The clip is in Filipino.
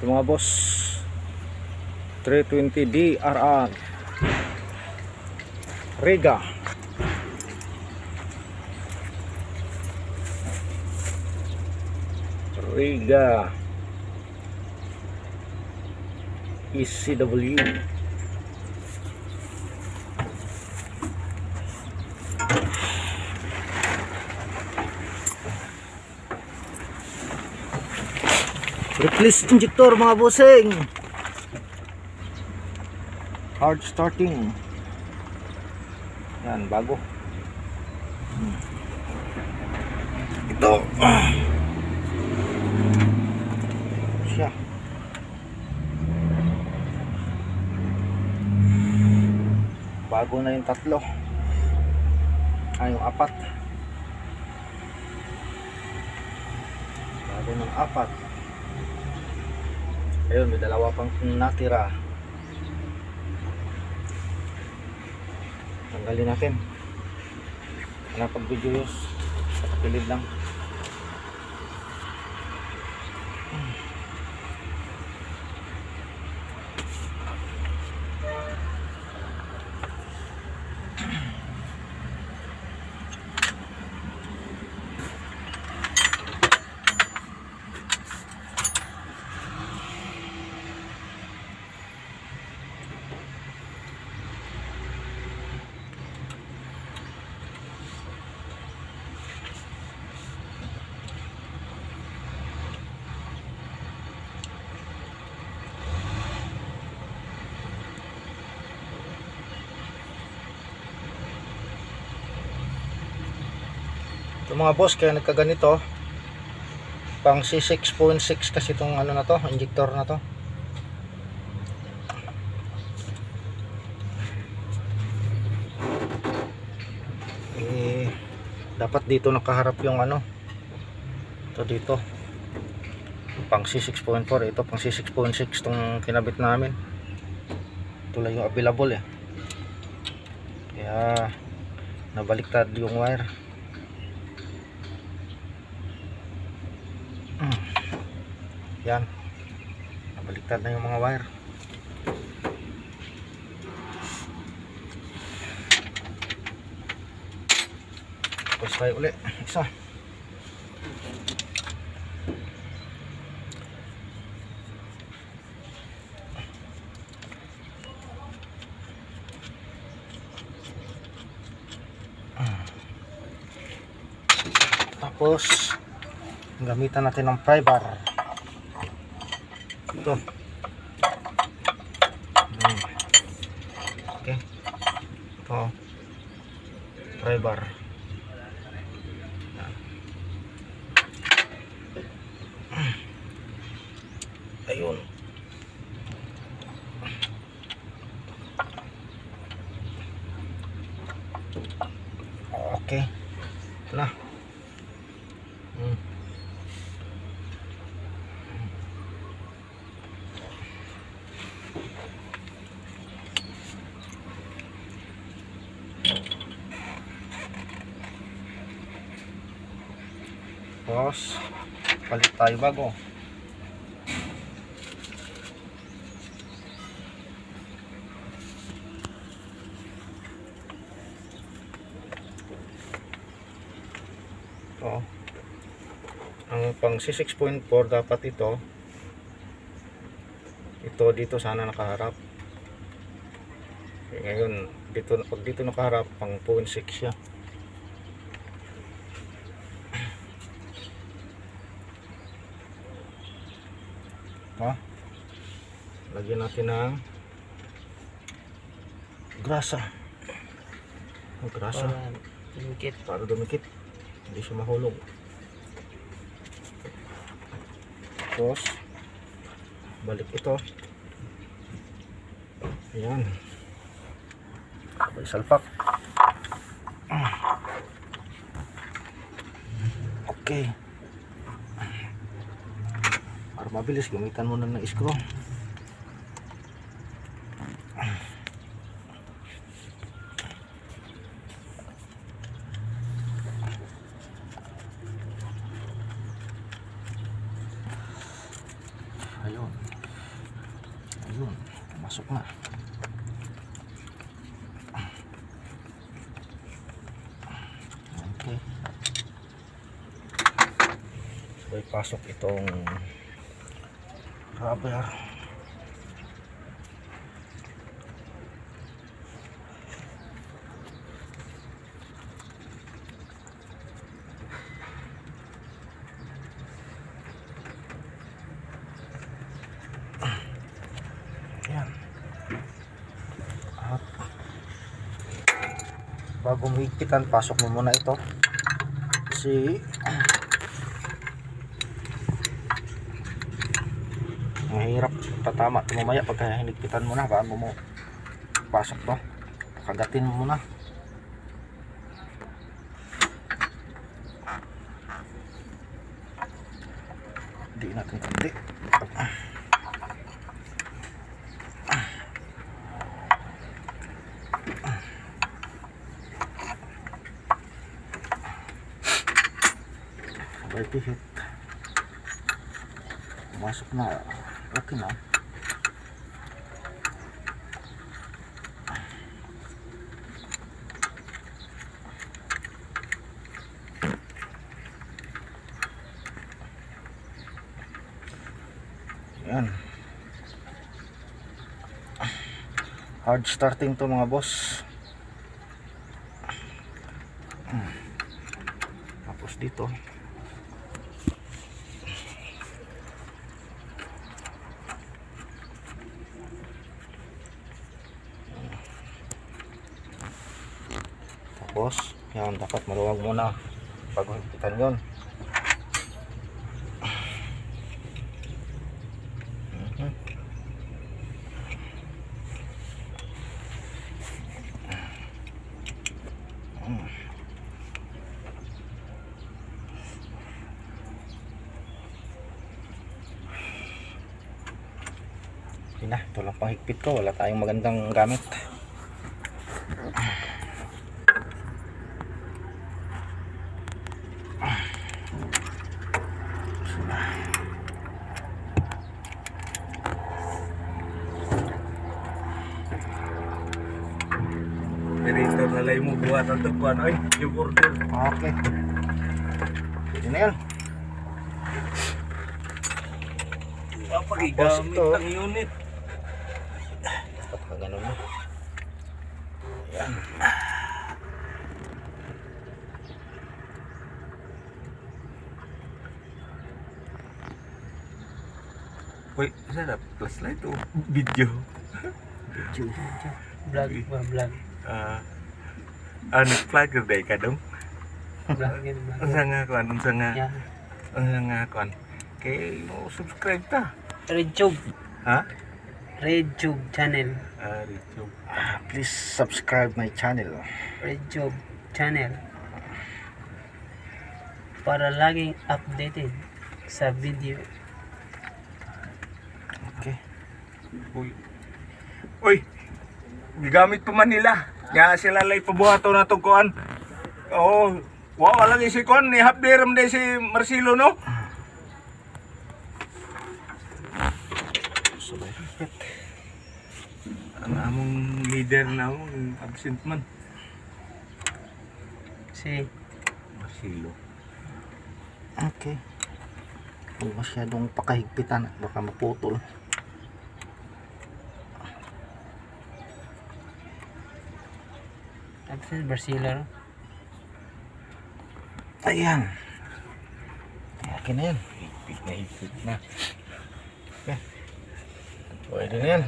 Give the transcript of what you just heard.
Ito mga boss, 320 DRR Riga. ECW. Replace injector mga bossing. Hard starting. Yan, bago. Ito. Siya. Bago na yung tatlo. Yung apat. Bago ng apat. Ayun, may dalawa pang natira. Tanggalin natin. Wala pag video sa kapilid lang. Ito mga boss, kaya nagkaganito pang C6.6 kasi itong ano na to, injector na to. Dapat dito nakaharap yung ano, ito dito pang C6.4, ito pang C6.6 itong kinabit namin. Ito lang yung available kaya nabaliktad yung wire. Yan, nabaliktad na yung mga wire. Tapos tayo ulit isa. Tapos gamitan natin ng pry bar. Ito. Okay. Ito. Pry bar. Ayun. Okay. Ito na. Tapos palit tayo bago. Ito ang pang C6.4 dapat ito dito sana nakaharap. Ngayon dito, pag dito nakaharap pang 0.6 siya. Lagyan natin ng grasa. Grasa para dumikit, hindi siya mahulog. Tapos balik ito. Ayan, salpak. Okay, para mabilis gamitan mo na ng screw. Ayun. Yun, masok na. Okay. So, ipasok itong rubber. Yan. At bago mo higpitan, pasok mo muna ito kasi mahirap tatama ito mamaya pagka hinigpitan mo na. Bago mo pasok to, kagatin mo muna. Hindi natin kundi. Sabay pihit. Masok na. Okay na. Yan. Hard starting to mga boss. Tapos dito yan, dapat maluwag muna bago higpitan yun. Yun na, ito lang panghigpit ko, wala tayong magandang gamit. Dito nalay mo buhat ang tukuan. Ay, yung order. Okay. Pwede na yan. Papagigamit ito, ang unit. dapat ganun mo. Yan. Uy, sana plus na ito. Video. Vlog. Nag-vlogger day ka dong? Vlog. Unsa nga kuan, unsa nga Yan. kuan. Kay mo subscribe ta. RedTube. Ha? RedTube channel. YouTube. Please subscribe my channel. RedTube channel. Para laging updated sa video. Okay. Uy, gigamit pa man nila. Nga sila lay pabuhato na itong kuan. Oo, wow, lagi si kuan. Ni Hapdiram day si Marcelo, no? Sabay higpit. Ang among leader na among absent man. Si Marcelo. Okay. Huwag masyadong pakahigpitan at baka maputol. Absent Barcelo. Ayan. Okay na yan. Higpit na. Okay. Pwede na yan.